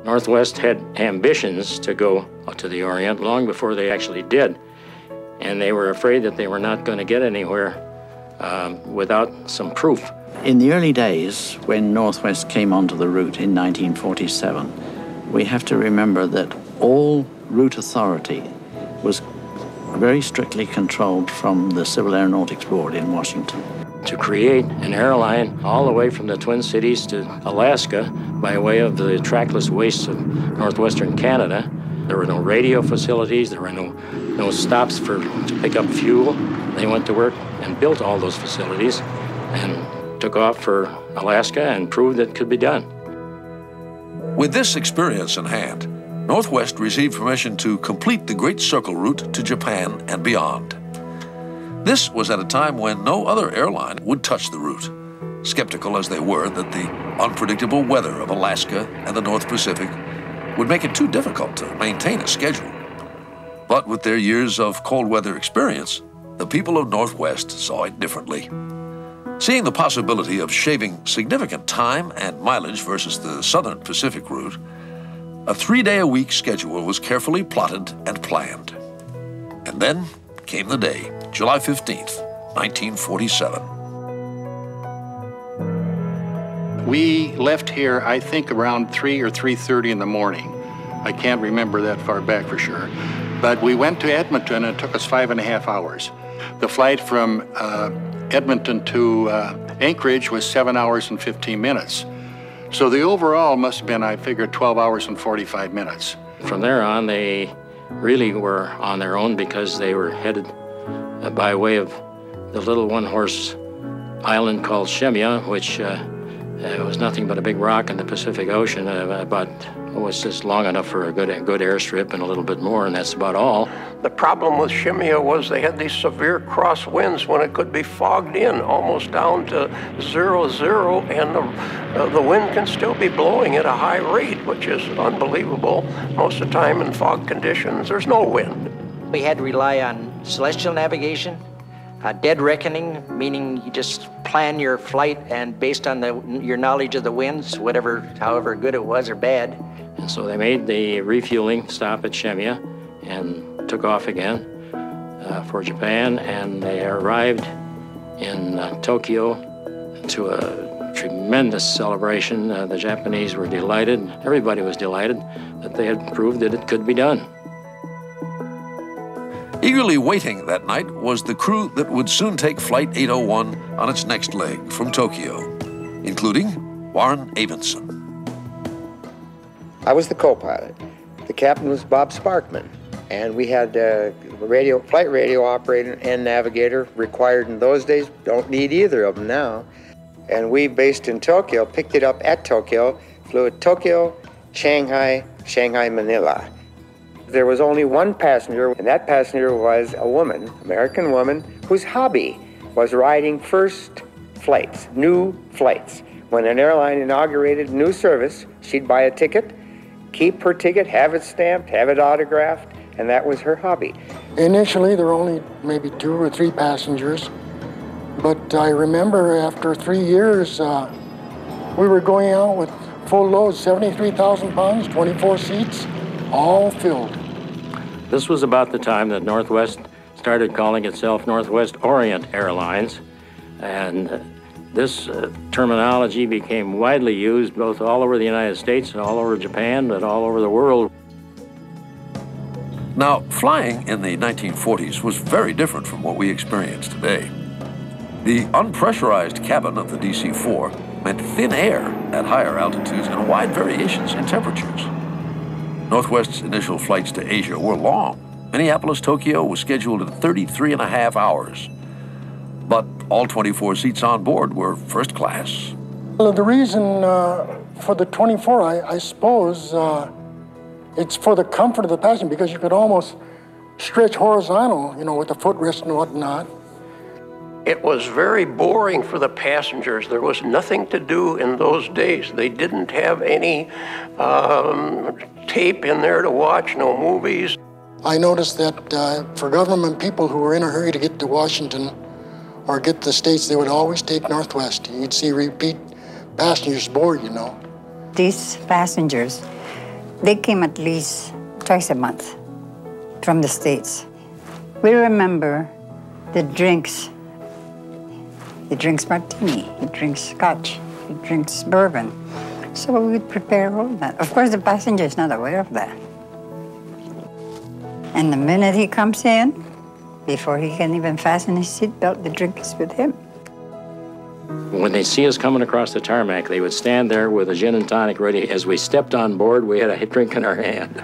Northwest had ambitions to go to the Orient long before they actually did, and they were afraid that they were not going to get anywhere without some proof. In the early days, when Northwest came onto the route in 1947, we have to remember that all route authority was very strictly controlled from the Civil Aeronautics Board in Washington. To create an airline all the way from the Twin Cities to Alaska by way of the trackless wastes of northwestern Canada, there were no radio facilities, there were no stops to pick up fuel. They went to work and built all those facilities and took off for Alaska and proved that it could be done. With this experience in hand, Northwest received permission to complete the Great Circle route to Japan and beyond. This was at a time when no other airline would touch the route, skeptical as they were that the unpredictable weather of Alaska and the North Pacific would make it too difficult to maintain a schedule. But with their years of cold weather experience, the people of Northwest saw it differently. Seeing the possibility of shaving significant time and mileage versus the Southern Pacific route, a 3-day-a-week schedule was carefully plotted and planned. And then came the day, July 15th, 1947. We left here, I think, around 3 or 3:30 in the morning. I can't remember that far back for sure. But we went to Edmonton, and it took us 5.5 hours. The flight from Edmonton to Anchorage was 7 hours and 15 minutes. So the overall must have been, I figured, 12 hours and 45 minutes. From there on, they really were on their own because they were headed by way of the little one-horse island called Shemya, which was nothing but a big rock in the Pacific Ocean, but it was just long enough for a good airstrip and a little bit more, and that's about all. The problem with Shemya was they had these severe crosswinds when it could be fogged in almost down to 0, and the wind can still be blowing at a high rate, which is unbelievable. Most of the time in fog conditions, there's no wind. We had to rely on celestial navigation, dead reckoning, meaning you just plan your flight and based on your knowledge of the winds, however good it was or bad. And so they made the refueling stop at Shemya and took off again for Japan, and they arrived in Tokyo to a tremendous celebration. The Japanese were delighted, everybody was delighted that they had proved that it could be done. Eagerly waiting that night was the crew that would soon take Flight 801 on its next leg from Tokyo, including Warren Aviation. I was the co-pilot. The captain was Bob Sparkman, and we had flight radio operator and navigator required in those days. Don't need either of them now. And we, based in Tokyo, picked it up at Tokyo, flew at Tokyo, Shanghai, Manila. There was only one passenger, and that passenger was a woman, American woman, whose hobby was riding first flights, new flights. When an airline inaugurated new service, she'd buy a ticket, keep her ticket, have it stamped, have it autographed, and that was her hobby. Initially, there were only maybe 2 or 3 passengers, but I remember after 3 years, we were going out with full loads, 73,000 pounds, 24 seats, all filled. This was about the time that Northwest started calling itself Northwest Orient Airlines, and this terminology became widely used both all over the United States and all over Japan and all over the world. Now, flying in the 1940s was very different from what we experience today. The unpressurized cabin of the DC-4 meant thin air at higher altitudes and wide variations in temperatures. Northwest's initial flights to Asia were long. Minneapolis-Tokyo was scheduled in 33.5 hours. But all 24 seats on board were first class. Well, the reason for the 24, I suppose, it's for the comfort of the passenger, because you could almost stretch horizontal, with the footrest and whatnot. It was very boring for the passengers. There was nothing to do in those days. They didn't have any tape in there to watch, no movies. I noticed that for government people who were in a hurry to get to Washington or get to the States, they would always take Northwest. You'd see repeat passengers board, These passengers They came at least twice a month from the States. We remember the drinks. He drinks martini, he drinks scotch, he drinks bourbon. So we would prepare all that. Of course, the passenger is not aware of that. And the minute he comes in, before he can even fasten his seatbelt, the drink is with him. When they see us coming across the tarmac, they would stand there with a gin and tonic ready. As we stepped on board, we had a drink in our hand.